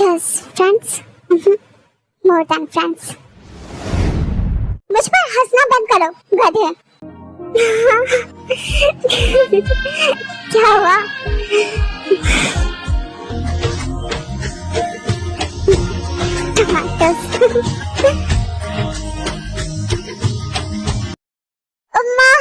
Just friends, more than friends. मुझ पर हंसना बंद करो गधे। क्या हुआ? अम्मा,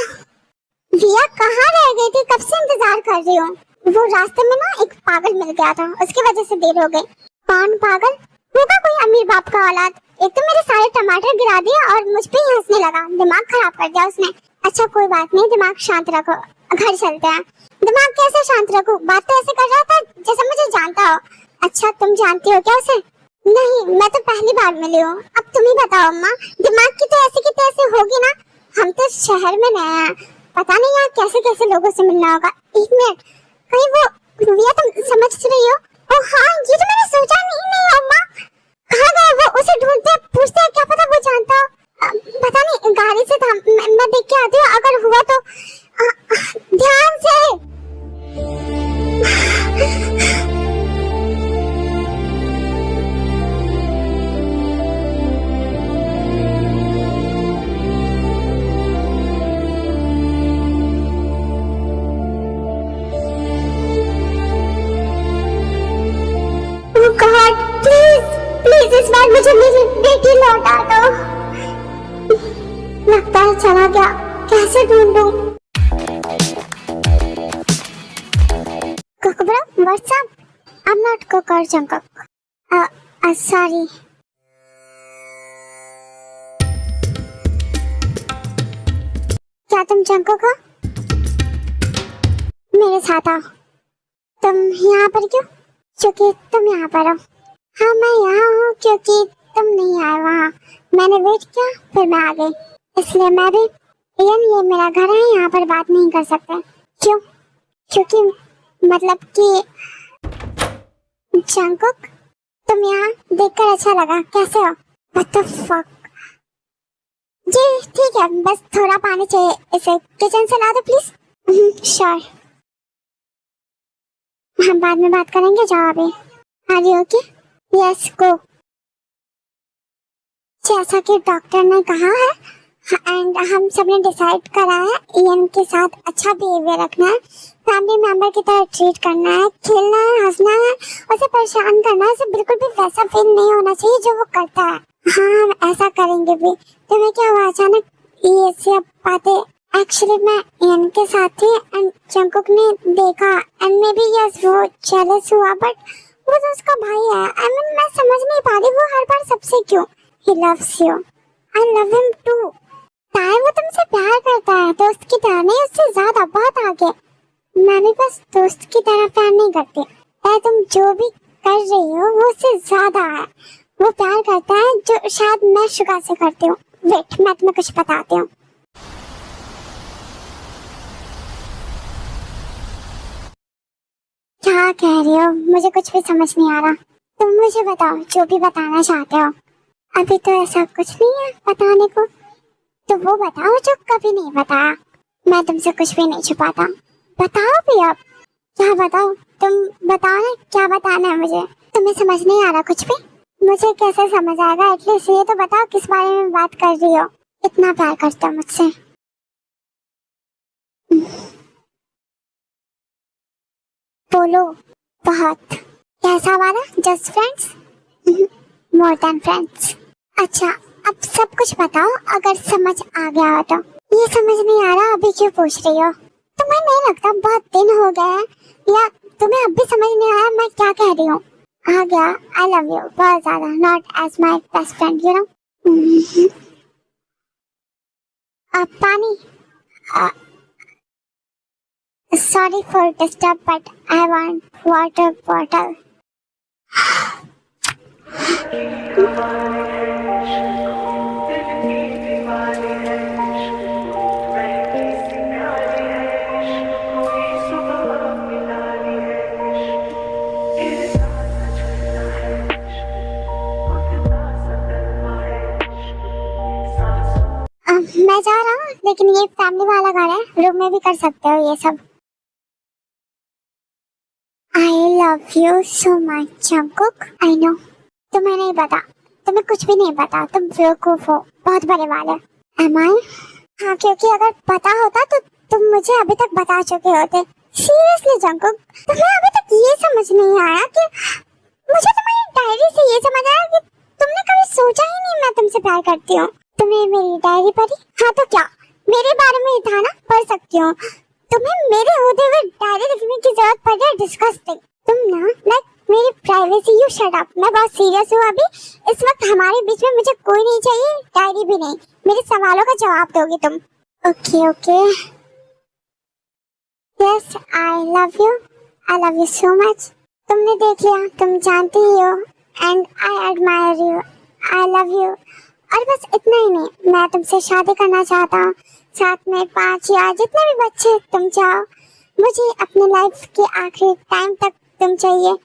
रिया कहाँ रह गई थी? कब से इंतजार कर रही हूँ। वो रास्ते में ना एक पागल मिल गया था, उसकी वजह से देर हो गई। कौन पागल? होगा कोई अमीर बाप का औलाद। एक तो मेरे सारे टमाटर गिरा दिए और मुझ पे ही हंसने लगा। दिमाग खराब कर दिया उसने। अच्छा कोई बात नहीं, दिमाग शांत रखो, घर चलते हैं। दिमाग कैसे शांत रखूं? बात तो ऐसे कर रहा था जैसे मुझे जानता हो। अच्छा तुम जानती हो क्या उसे? नहीं, मैं तो पहली बार मिली हूँ। अब तुम ही बताओ अम्मा, दिमाग की तो ऐसे की तैसे होगी ना। हम तो शहर में नए हैं, पता नहीं यहाँ कैसे कैसे लोगों से मिलना होगा। एक मिनट, कहीं वो रिया तुम समझ रही हो? ओ हाँ, ये तो मैंने सोचा नहीं अम्मा। कहाँ गए वो? उसे ढूंढते पूछते हैं, क्या पता वो जानता हो। पता नहीं, गाड़ी से था, मैं देख के आती हूँ, अगर हुआ तो ध्यान से। Oh God, प्लीज इस बार मुझे मेरी बेटी लौटा दो। लगता है चला गया, कैसे ढूंढूं? Kookaburra, what's up? I'm not Cook or Jungkook. Sorry. क्या तुम जंकुक हो? मेरे साथ आओ। तुम यहाँ पर क्यों? क्योंकि तुम यहाँ पर हो। हाँ मैं यहाँ हूँ क्योंकि तुम नहीं आए वहाँ। मैंने वेट किया, फिर मैं आ गई, इसलिए मैं भी। इयन, ये मेरा घर है, यहाँ पर बात नहीं कर सकते। क्यों? क्योंकि मतलब कि जंकुक, तुम यहाँ देखकर अच्छा लगा। कैसे हो? What the fuck? जी ठीक है, बस थोड़ा पानी चाहिए, इसे किचन से ला दो प्लीज। श्योर, हम बाद में बात करेंगे, जाओ अभी। Are you okay? Yes go. जैसा कि डॉक्टर ने कहा है एंड हम सबने डिसाइड करा है, इयन के साथ अच्छा बिहेवियर रखना है, फैमिली मेंबर की तरह ट्रीट करना है, खेलना है, हंसना है, उसे परेशान करना है। उसे बिल्कुल भी वैसा फील नहीं होना चाहिए जो वो करता है। हाँ हम ऐसा करेंगे भी। तुम्हें क्या हुआ अचानक ये सब बातें? एक्चुअली मैं इयन के साथ थी एंड जंकुक ने देखा एंड मे बी यस वो जेलस हुआ, बट वो तो उसका भाई है। आई मीन मैं समझ नहीं पा रही वो हर बार सबसे क्यों। He loves you. I love him too. ताए वो तुमसे प्यार करता है, दोस्त की तरह नहीं, उससे ज्यादा, बहुत आगे। मैं भी बस दोस्त की तरह प्यार नहीं करती। तुम जो भी कर रही हो वो उससे ज्यादा है। वो प्यार करता है जो शायद मैं शुगा से करती हूँ। वेट, मैं तुम्हें कुछ बताती हूँ। क्या कह रही हो? मुझे कुछ भी समझ नहीं आ रहा। तुम मुझे बताओ जो भी बताना चाहते हो। अभी तो ऐसा कुछ नहीं है बताने को, तो वो बताओ जो कभी नहीं बताया। मैं तुमसे कुछ भी नहीं छुपाता। बताओ भी अब। क्या बताओ? तुम बताओ ना, क्या बताना है मुझे? तुम्हें समझ नहीं आ रहा कुछ भी? मुझे कैसे समझ आएगा? एटलीस्ट ये तो बताओ किस बारे में बात कर रही हो। इतना प्यार करते हो मुझसे? बोलो। बहुत। कैसा वाला? Just friends? More than friends. अच्छा अब सब कुछ बताओ, अगर समझ आ गया हो तो। ये समझ नहीं आ रहा, अभी क्यों पूछ रही हो? तुम्हें नहीं लगता बहुत दिन हो गए हैं, या तुम्हें अब भी समझ नहीं आया मैं क्या कह रही हूँ? आ गया, आई लव यू बहुत ज्यादा, not as my best friend you know. अब पानी। Sorry for disturb but I want water bottle. मैं जा रहा हूँ, लेकिन ये फैमिली वाला घर है, रूम में भी कर सकते हो ये सब। आई love you so much Jungkook. I know तुम्हें नहीं पता, तुम्हें कुछ भी नहीं पता, तुम बेवकूफ हो, बहुत बड़े वाले। Am I? हाँ, क्योंकि अगर पता होता तो तुम मुझे अभी तक बता चुके होते। सीरियसली जंगकुक, तुम्हें अभी तक ये समझ नहीं आया कि मुझे तुम्हारी डायरी से ये समझ आया कि तुमने कभी सोचा ही नहीं मैं तुमसे प्यार करती हूँ। तुम्हें मेरी डायरी पढ़ी? हाँ तो क्या, मेरे बारे में ही था ना, पढ़ सकती हूँ। तुम्हें मेरे होते हुए डायरी लिखने की जरूरत पड़ रही है? डिस्गस्टिंग। तुम ना लाइक मेरी प्राइवेसी। You shut up. मैं बहुत सीरियस हूँ अभी। इस वक्त हमारे बीच में मुझे कोई नहीं चाहिए, डायरी भी नहीं। मेरे सवालों का जवाब दोगे तुम? Okay okay. Yes, I love you. I love you so much. तुमने देख लिया, तुम जानती ही हो। And I admire you. I love you. और बस इतना ही नहीं, मैं तुमसे शादी करना चाहता हूँ, साथ में 5 या जितने भी बच्चे तुम चाहो। मुझे अपने लाइफ के आखिरी टाइम तक तुम चाहिए।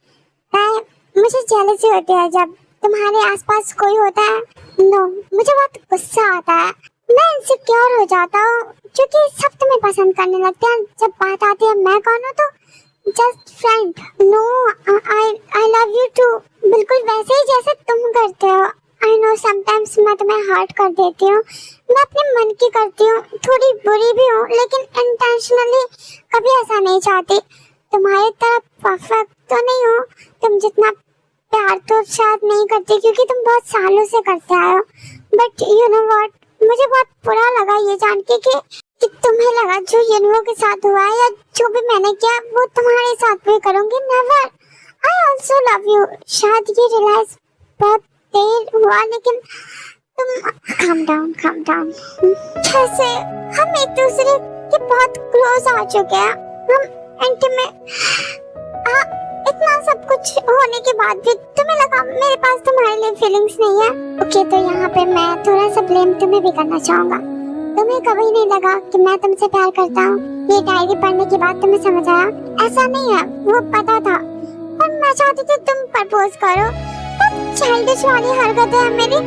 मुझे जेलसी होती है जब तुम्हारे आसपास कोई होता है। नो, मुझे बहुत गुस्सा आता है। मैं इनसिक्योर हो जाता हूँ क्योंकि सब तुम्हें पसंद करने लगते हैं। जब बात आती है मैं कौन हूँ तो just friend. No, I love you too, बिल्कुल वैसे ही जैसे तुम करते हो। आई नो समटाइम्स मैं तुम्हें हर्ट कर देती हूँ, मैं अपने मन की करती हूँ, थोड़ी बुरी भी हूँ, लेकिन इंटेंशनली कभी ऐसा नहीं चाहती। तुम्हारी तरह परफेक्ट तो नहीं हो, तुम जितना प्यार तो शायद नहीं करती क्योंकि तुम बहुत सालों से करते आए हो। बट यू नो व्हाट, मुझे बहुत बुरा लगा ये जान के कि तुम्हें लगा जो यनुओं के साथ हुआ है या जो भी मैंने किया वो तुम्हारे साथ भी करूंगी। Never. I also love you. शायद ये रियलाइज बहुत देर हुआ, लेकिन तुम calm down। जैसे हम एक दूसरे के बहुत क्लोज आ चुके हैं, हम इंटीमेट। इतना सब कुछ होने के बाद भी तुम्हें लगा मेरे पास तुम्हारे लिए फीलिंग्स नहीं है। ओके, तो यहाँ पे मैं थोड़ा सा ब्लेम तुम्हें भी करना चाहूँगा। तुम्हें कभी नहीं लगा कि मैं तुमसे प्यार करता हूँ? ये डायरी पढ़ने के बाद तुम्हें समझ आया? ऐसा नहीं है, वो पता था, पर मैं चाहती थी तुम प्रपोज करो। चाइल्डिश वाली हरकतें हैं मेरी।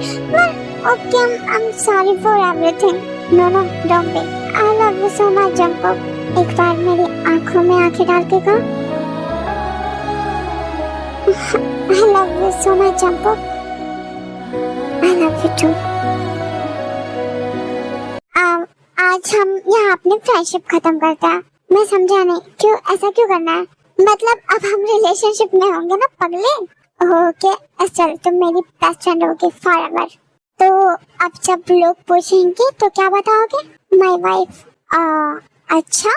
Okay, I am sorry for everything. No don't be. I love you so much Jungkook. एक बार मेरी आंखों में आंखें डाल के कहो I love you so much Jungkook. I love you too। आज हम यहाँ अपनी फ्रेंडशिप खत्म करते हैं। मैं समझा नहीं क्यों, ऐसा क्यों करना है? मतलब अब हम रिलेशनशिप में होंगे ना पगले। ओके चल, तुम मेरी बेस्ट फ्रेंड होगी फॉरएवर। तो अब जब लोग पूछेंगे तो क्या बताओगे? My wife. अच्छा,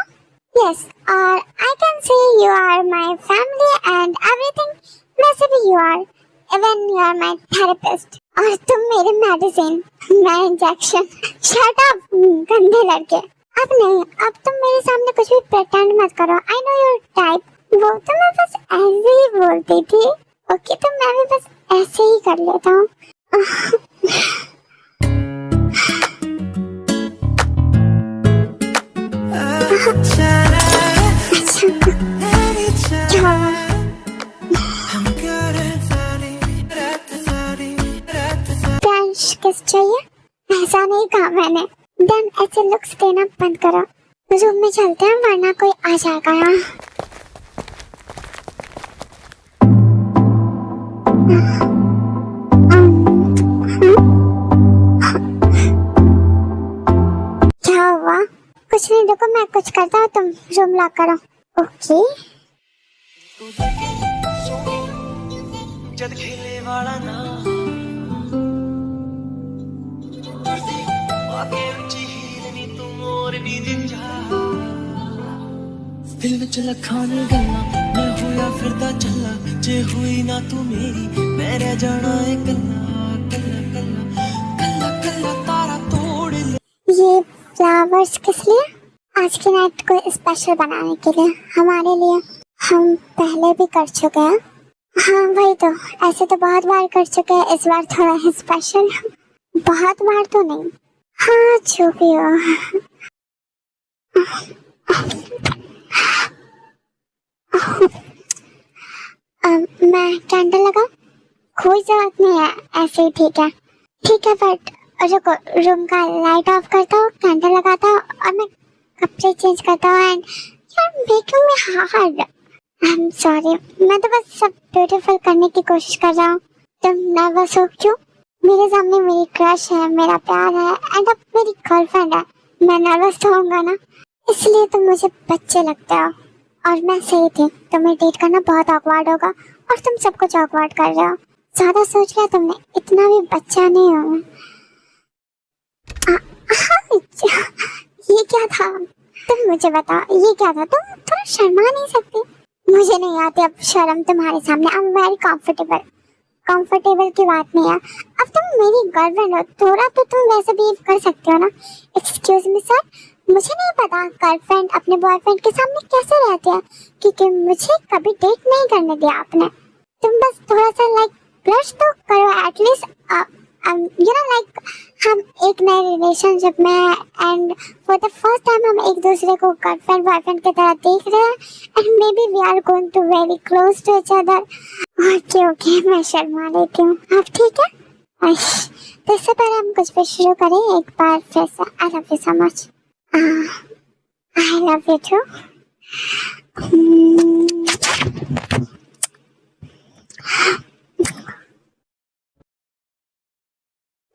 यस, और I can say you are my family and everything. वैसे भी you are, even you are my therapist. और तुम मेरे मेडिसिन, मैं इंजेक्शन। शट अप गंदे लड़के। अब नहीं, अब तुम मेरे सामने कुछ भी प्रेटेंड मत करो। I know your type. वो तो मैं बस ऐसे ही बोलती थी। ओके, तो मैं भी बस ऐसे ही कर लेता हूँ। किस चाहिए? ऐसा नहीं कहा मैंने। देन ऐसे लुक्स देना बंद करो। रूम में चलते हैं वरना कोई आ जाएगा यहाँ। क्या हुआ? कुछ नहीं, देखो मैं कुछ करता हूँ, तुम रूम लॉक करो। ओके। जद खेले वाला ना दिल विच लखां ने गल्लां मैं होया फिरदा चला जे हुई ना तू मेरी मैं रह जाना है कल्ला तारा तोड़ ले। ये फ्लावर्स किस लिए? आज की नाइट को स्पेशल बनाने के लिए, हमारे लिए। हम पहले भी कर चुके हैं। हाँ वही तो, ऐसे तो बहुत बार कर चुके हैं, इस बार थोड़ा है स्पेशल। बहुत बार तो नहीं। हाँ जो भी हो। मैं कैंडल लगा? कोई जरूरत नहीं है, ऐसे ही ठीक है। बट रुको, रूम का लाइट ऑफ करता हूँ, कैंडल लगाता हूँ और मैं कपड़े चेंज करता हूँ। And you are making me hard. I am sorry, मैं तो बस सब ब्यूटीफुल करने की कोशिश कर रहा हूँ। तुम नर्वस हो क्यों? मेरे सामने मेरी क्रश है, मेरा प्यार है एंड अब मेरी गर्लफ्रेंड है। मैं नर्वस तो होऊंगा ना, इसलिए तुम मुझे बच्चे लगते हो। और मैं सही थी, तुम्हें डेट करना बहुत ऑकवर्ड होगा और तुम सब कुछ ऑकवर्ड कर रहे हो। ज्यादा सोच लिया तुमने, इतना भी बच्चा नहीं हूँ मैं। ये क्या था? तुम मुझे बताओ, ये क्या था? तुम थोड़ा शर्मा नहीं सकती? मुझे नहीं आती अब शर्म तुम्हारे सामने। I am very comfortable. Comfortable की बात नहीं है, अब तुम मेरी गर्लफ्रेंड हो, थोड़ा तो तुम वैसे बिहेव कर सकते हो ना। एक्सक्यूज मी सर, मुझे नहीं पता गर्लफ्रेंड अपने बॉयफ्रेंड के सामने कैसे रहती है, क्योंकि मुझे कभी डेट नहीं करने दिया आपने। तुम बस थोड़ा सा लाइक ब्लश तो करो एटलीस्ट। यू नो लाइक हम एक नए रिलेशनशिप में हैं and for the first time हम एक दूसरे को गर्लफ्रेंड बॉयफ्रेंड की तरह देख रहे हैं and maybe we are going to very close to each other. Okay okay, मैं शर्मा लेती हूँ, अब ठीक है। तो इससे पहले हम कुछ भी शुरू करें एक बार फिर से। I love you so much. I love you too.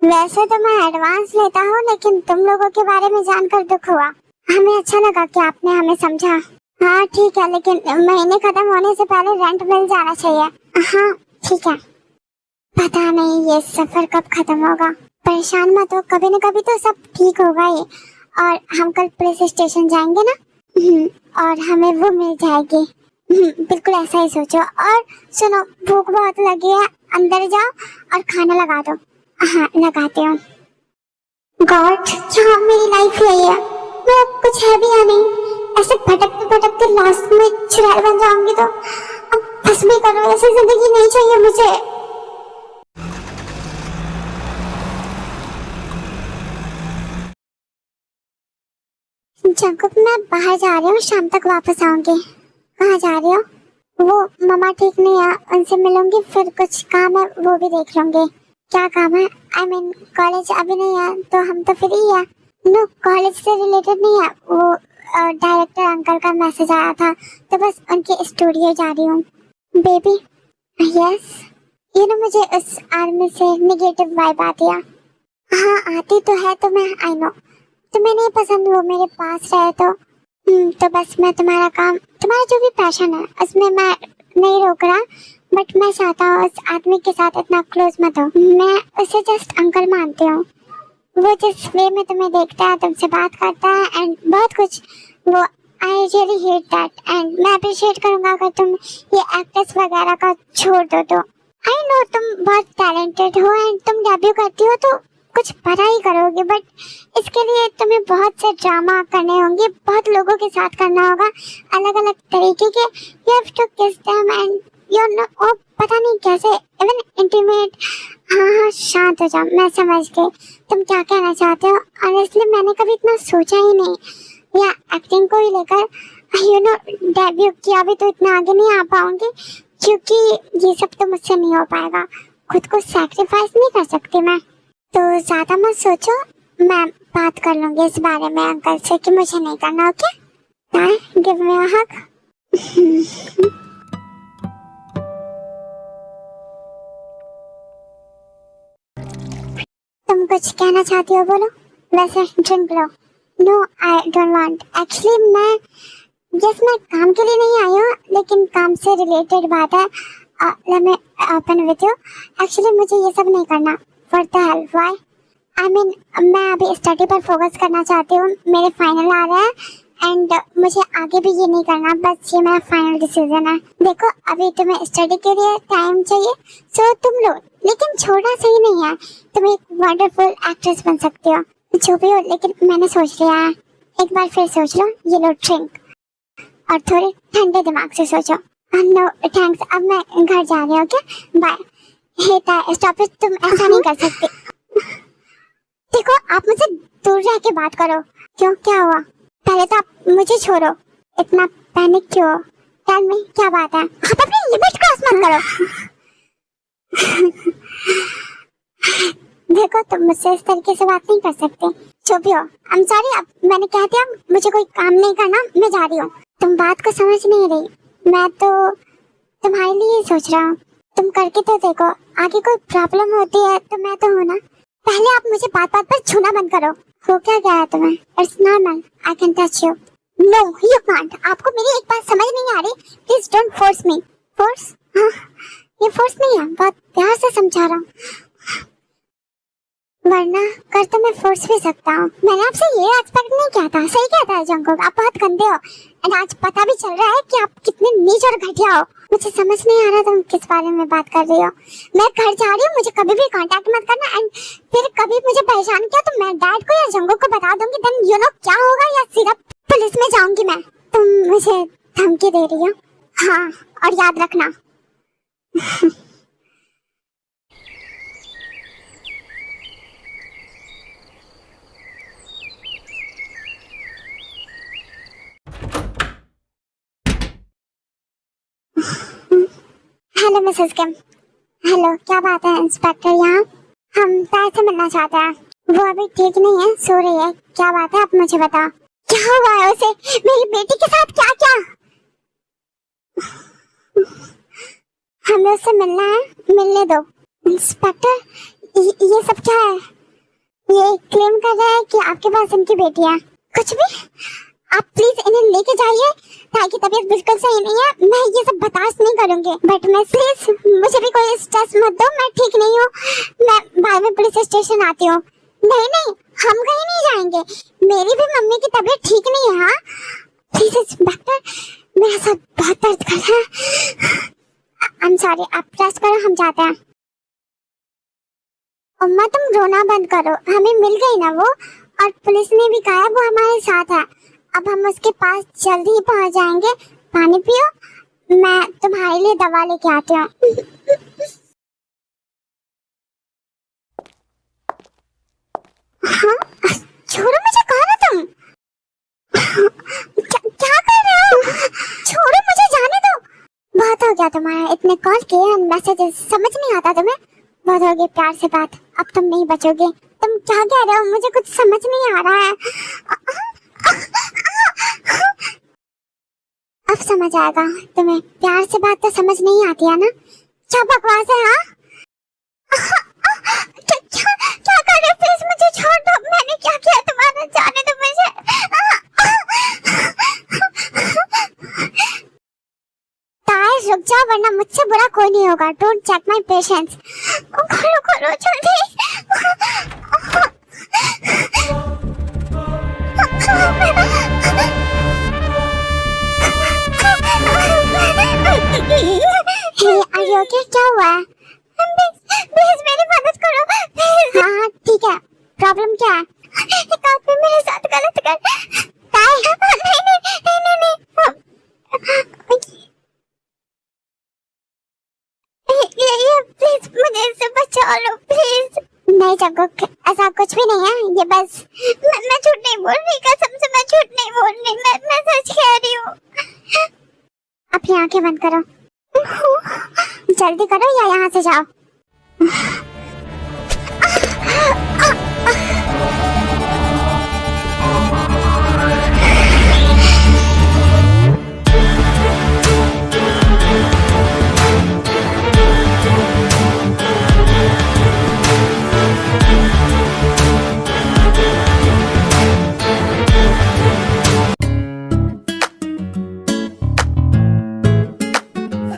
वैसे तो मैं एडवांस लेता हूँ, लेकिन तुम लोगों के बारे में जानकर दुख हुआ। हमें अच्छा लगा कि आपने हमें समझा। हाँ ठीक है, लेकिन महीने खत्म होने से पहले रेंट मिल जाना चाहिए। हाँ ठीक है। पता नहीं ये सफर कब खत्म होगा। परेशान मत हो, कभी न कभी तो सब ठीक होगा ही। और हम कल पुलिस स्टेशन जाएंगे ना, और हमें वो मिल जाएगी। बिल्कुल ऐसा ही सोचो। और सुनो, भूख बहुत लगी है, अंदर जाओ और खाना लगा दो। हाँ लगाते हो। गॉड, क्या मेरी लाइफ यही है? मैं कुछ है भी या नहीं, ऐसे भटकते भटकते लास्ट में चुड़ैल बन जाऊंगी तो अब बस भी करो। ऐसी जिंदगी नहीं चाहिए मुझे। जंकुक, मैं बाहर जा रही हूँ, शाम तक वापस आऊंगी। कहाँ जा रही हो? वो मम्मा ठीक नहीं है, उनसे मिलूंगी, फिर कुछ काम है वो भी देख लूंगी। क्या काम है? आई मीन कॉलेज अभी नहीं है तो हम तो फ्री है। नो, कॉलेज से रिलेटेड नहीं है, वो डायरेक्टर अंकल का मैसेज आया था तो बस उनके स्टूडियो जा रही हूँ। बेबी यस, यू नो मुझे उस आर्मी से नेगेटिव वाइब आती है। हाँ आती तो है, तो मैं आई नो तुम्हें नहीं पसंद वो मेरे पास रहे तो बस मैं तुम्हारा काम, तुम्हारा जो भी पैशन है उसमें मैं नहीं रोक रहा, बट मैं चाहता हूँ उस आदमी के साथ इतना क्लोज मत हो। मैं उसे जस्ट अंकल मानती हूँ। वो जिस वे में तुम्हें देखता है, तुमसे बात करता है एंड बहुत कुछ, वो I really hate that and मैं अप्रिशिएट करूँगा अगर तुम ये एक्ट्रेस वगैरह का छोड़ दो तो। आई नो तुम बहुत टैलेंटेड हो एंड तुम डेब्यू करती हो तो कुछ बड़ा ही करोगे, बट इसके लिए तुम्हें बहुत से ड्रामा करने होंगे, बहुत लोगों के साथ करना होगा अलग अलग तरीके के। यू हैव टू किस देम एंड यू नो, ओ पता नहीं कैसे, इवन इंटीमेट। हाँ शांत हो जाओ, मैं समझ गई तुम क्या कहना चाहते हो। ऑनेस्टली मैंने कभी इतना सोचा ही नहीं या एक्टिंग को ही लेकर। यू नो डेब्यू किया भी तो इतना आगे नहीं आ पाऊंगी, क्योंकि ये सब तो मुझसे नहीं हो पाएगा। खुद को सैक्रिफाइस नहीं कर सकती मैं। तो ज्यादा मत सोचो, मैं बात कर लूंगी इस बारे में अंकल से कि मुझे नहीं करना। Okay bye, give me a hug. तुम कुछ कहना चाहती हो, बोलो। वैसे ड्रिंक लो। No I don't want. Actually मैं मैं काम के लिए नहीं आई हूँ, लेकिन काम से रिलेटेड बात है। Let me open with you. Actually मुझे ये सब नहीं करना। For the help why? I mean मैं अभी स्टडी पर फोकस करना चाहती हूँ, मेरे फाइनल आ रहे हैं एंड मुझे आगे भी ये नहीं करना, बस ये मेरा फाइनल डिसीजन है। देखो अभी तुम्हें स्टडी के लिए टाइम चाहिए सो तुम लो, लेकिन छोड़ना सही नहीं है। तुम एक वंडरफुल एक्ट्रेस बन सकती हो, जो भी हो, लेकिन मैंने सोच लिया है। एक बार फिर सोच लो, ये लो ड्रिंक और थोड़े ठंडे दिमाग से सोचो। नो थैंक्स, अब मैं घर जा रही हूँ। Okay bye. Hey stop it, तुम ऐसा नहीं कर सकती। देखो आप मुझसे दूर रह के बात करो। क्यों, क्या हुआ? पहले तो आप मुझे छोड़ो, इतना पैनिक क्यों? टेल मी क्या बात है? आप अपनी लिमिट क्रॉस मत करो। देखो तुम मुझसे इस तरीके से बात नहीं कर सकते। जो भी हो, आई एम सॉरी, अब मैंने कह दिया, मुझे कोई काम नहीं करना, मैं जा रही हूँ। तुम बात को समझ नहीं रही। मैं तो तुम्हारे लिए ही सोच रहा हूँ। तुम करके तो देखो, आगे कोई प्रॉब्लम होती है तो मैं तो हूँ ना। पहले आप मुझे बात बात पर छूना बंद करो। हो क्या गया है तुम्हें? It's normal, I can touch you. No you can't. आपको मेरी एक बात समझ नहीं आ रही। Please don't force me. Force? हाँ, ये फोर्स नहीं है, बहुत प्यार से समझा रहा हूँ, वरना कर तो मैं फोर्स भी सकता हूँ। मैंने आपसे ये एक्सपेक्ट नहीं किया था। सही कहता है जंगकुक, आप बहुत गंदे हो। एंड आज पता भी चल रहा है कि आप कितने नीच और घटिया हो। मुझे समझ नहीं आ रहा तुम किस बारे में बात कर रही हो। मैं घर जा रही हूँ, मुझे कभी भी कांटेक्ट मत करना। एंड फिर कभी मुझे परेशान किया तो मैं डैड को या जंगकुक को बता दूंगी। देन यू नो क्या होगा, या सिर्फ पुलिस में जाऊंगी मैं। तुम मुझे धमकी दे रही हो? हाँ, और याद रखना। हेलो मिसेस किम। हेलो, क्या बात है इंस्पेक्टर? यहाँ हम ताई से मिलना चाहते हैं। वो अभी ठीक नहीं है, सो रही है। क्या बात है, आप मुझे बताओ। क्या हुआ है उसे? मेरी बेटी के साथ क्या क्या? हमें उससे मिलना है, मिलने दो। इंस्पेक्टर, ये सब क्या है? ये क्लेम कर रहा है कि आपके पास इनकी बेटी है। कुछ भी? आप प्लीज इन्हें लेके जाइए। ताई की तबीयत बिल्कुल सही नहीं है, मैं ये सब बर्दाश्त नहीं करूंगी। बट मैं प्लीज, मुझे भी कोई स्ट्रेस मत दो, मैं ठीक नहीं हूँ। मैं बाद में पुलिस स्टेशन आती हूँ। नहीं नहीं, हम कहीं नहीं जाएंगे। मेरी भी मम्मी की तबीयत ठीक नहीं है। हाँ प्लीज इंस्पेक्टर, मेरा सर बहुत दर्द कर रहा है। आई एम सॉरी, आप रेस्ट करो, हम जाते हैं। अम्मा तुम रोना बंद करो, हमें मिल गई ना वो, और पुलिस ने भी कहा वो हमारे साथ है। अब हम उसके पास जल्दी ही पहुंच जाएंगे। पानी पियो, मैं तुम्हारे लिए दवा लेके आती हूँ। हाँ, छोड़ो मुझे, कहाँ हो तुम? क्या कर रहे हो? छोड़ो मुझे, जाने दो। बहुत हो गया तुम्हारा, इतने कॉल किए, मैसेजेस, समझ नहीं आता तुम्हें? बहुत हो गई प्यार से बात, अब तुम नहीं बचोगे। तुम क्या कह रहे हो? मुझे कुछ समझ नहीं आ रहा है। अब समझ आएगा तुम्हें, प्यार से बात तो समझ नहीं आती है ना? क्या बकवास है? हाँ क्या कर रहे हो? प्लीज मुझे छोड़ दो। मैंने क्या किया तुम्हारा? जाने दो मुझे। ताई रुक जाओ, वरना मुझसे बुरा कोई नहीं होगा। Don't check my patience. खोलो खोलो जल्दी। Are you okay? क्या हुआ है? प्लीज मेरी मदद करो। हाँ ठीक है, प्रॉब्लम क्या है? एक आदमी मेरे साथ गलत कर। ताई नहीं नहीं नहीं नहीं नहीं, ये प्लीज मुझे इससे बचा लो प्लीज। नहीं जंगकुक, ऐसा कुछ भी नहीं है। ये बस मैं झूठ नहीं बोल रही, कसम से मैं झूठ नहीं बोल रही। मैं सच कह रही हूँ। अपनी आंखें बंद करो, जल्दी करो या यहाँ से जाओ।